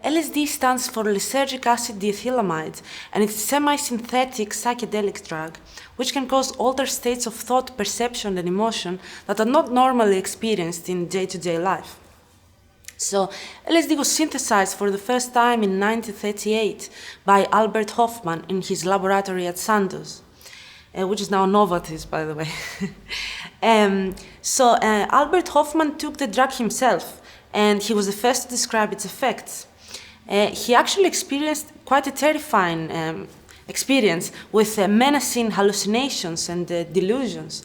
LSD stands for lysergic acid diethylamide, and it's a semi-synthetic psychedelic drug, which can cause altered states of thought, perception, and emotion that are not normally experienced in day-to-day life. So, LSD was synthesized for the first time in 1938 by Albert Hofmann in his laboratory at Sandoz, which is now Novartis, by the way. Albert Hofmann took the drug himself, and he was the first to describe its effects. He actually experienced quite a terrifying experience with menacing hallucinations and delusions.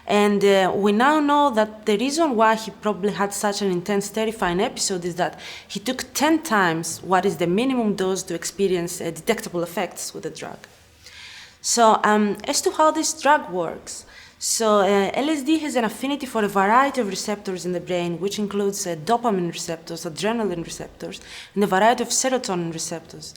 And we now know that the reason why he probably had such an intense, terrifying episode is that he took 10 times what is the minimum dose to experience detectable effects with the drug. So, as to how this drug works, LSD has an affinity for a variety of receptors in the brain, which includes dopamine receptors, adrenaline receptors, and a variety of serotonin receptors.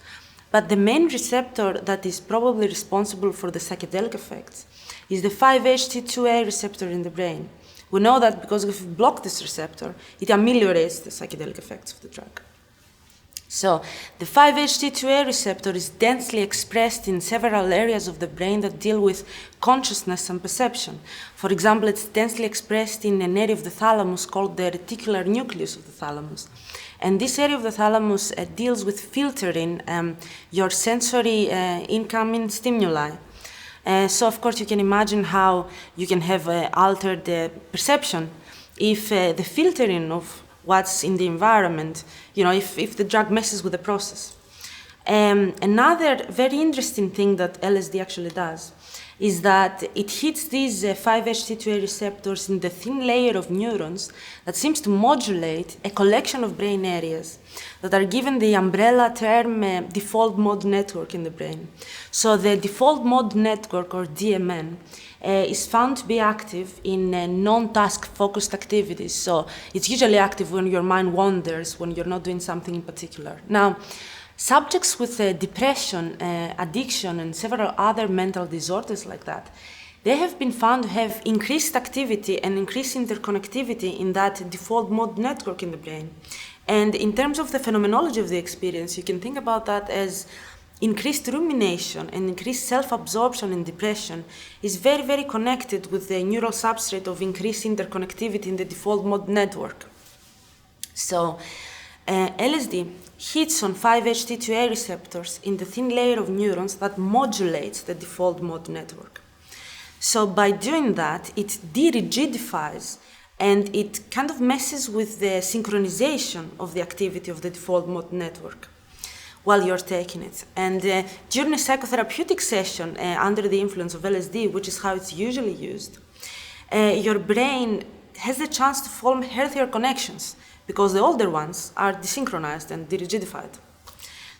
But the main receptor that is probably responsible for the psychedelic effects is the 5-HT2A receptor in the brain. We know that because if we block this receptor, it ameliorates the psychedelic effects of the drug. So, the 5-HT2A receptor is densely expressed in several areas of the brain that deal with consciousness and perception. For example, it's densely expressed in an area of the thalamus called the reticular nucleus of the thalamus. And this area of the thalamus deals with filtering your sensory incoming stimuli. So, of course, you can imagine how you can have altered perception if the filtering of what's in the environment, if the drug messes with the process. Another very interesting thing that LSD actually does is that it hits these 5-HT2A receptors in the thin layer of neurons that seems to modulate a collection of brain areas that are given the umbrella term default mode network in the brain. So the default mode network, or DMN, is found to be active in non-task focused activities. So it's usually active when your mind wanders, when you're not doing something in particular. Now, subjects with depression, addiction, and several other mental disorders like that, they have been found to have increased activity and increased interconnectivity in that default mode network in the brain. And in terms of the phenomenology of the experience, you can think about that as increased rumination and increased self-absorption in depression is very, very connected with the neural substrate of increased interconnectivity in the default mode network. So, LSD hits on 5-HT2A receptors in the thin layer of neurons that modulates the default mode network. So by doing that, it de-rigidifies and it kind of messes with the synchronization of the activity of the default mode network while you're taking it. And during a psychotherapeutic session under the influence of LSD, which is how it's usually used, your brain has the chance to form healthier connections because the older ones are desynchronized and derigidified.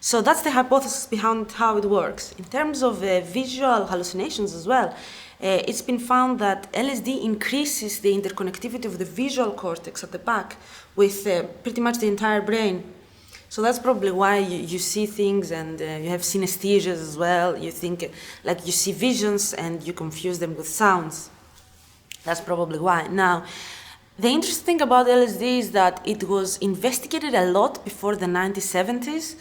So that's the hypothesis behind how it works. In terms of visual hallucinations as well, it's been found that LSD increases the interconnectivity of the visual cortex at the back with pretty much the entire brain. So that's probably why you see things and you have synesthesias as well. You think, like you see visions and you confuse them with sounds. That's probably why. Now, the interesting thing about LSD is that it was investigated a lot before the 1970s,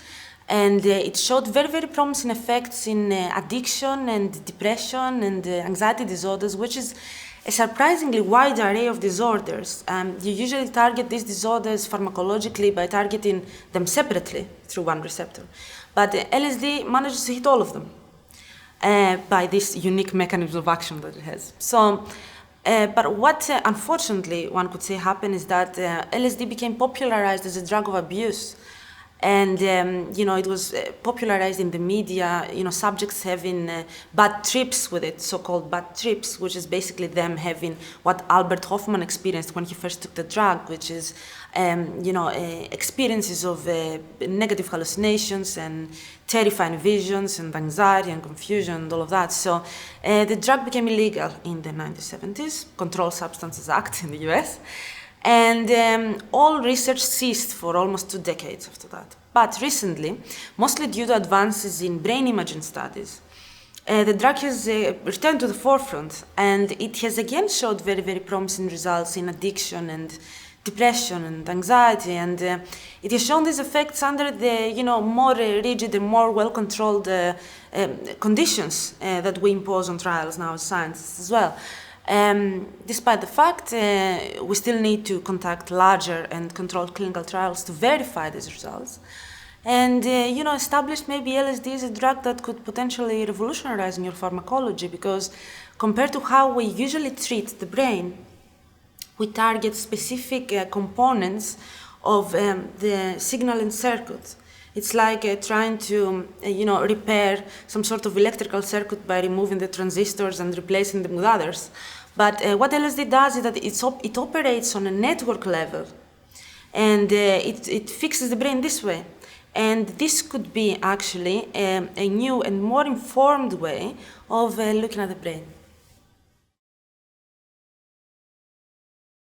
and it showed very, very promising effects in addiction and depression and anxiety disorders, which is a surprisingly wide array of disorders. You usually target these disorders pharmacologically by targeting them separately through one receptor. But LSD manages to hit all of them by this unique mechanism of action that it has. So, but what unfortunately one could say happened is that LSD became popularized as a drug of abuse. And, it was popularized in the media, subjects having bad trips with it, so-called bad trips, which is basically them having what Albert Hofmann experienced when he first took the drug, which is, experiences of negative hallucinations and terrifying visions and anxiety and confusion and all of that. So the drug became illegal in the 1970s, Controlled Substances Act in the US. And all research ceased for almost 2 decades after that. But recently, mostly due to advances in brain imaging studies, the drug has returned to the forefront, and it has again showed very, very promising results in addiction and depression and anxiety, and it has shown these effects under the more rigid and more well-controlled conditions that we impose on trials now as scientists as well. Despite the fact we still need to conduct larger and controlled clinical trials to verify these results, and establish maybe LSD as a drug that could potentially revolutionize neuropharmacology, because compared to how we usually treat the brain, we target specific components of the signaling circuit. It's like trying to repair some sort of electrical circuit by removing the transistors and replacing them with others. But what LSD does is that it operates on a network level, and it fixes the brain this way. And this could be actually a new and more informed way of looking at the brain.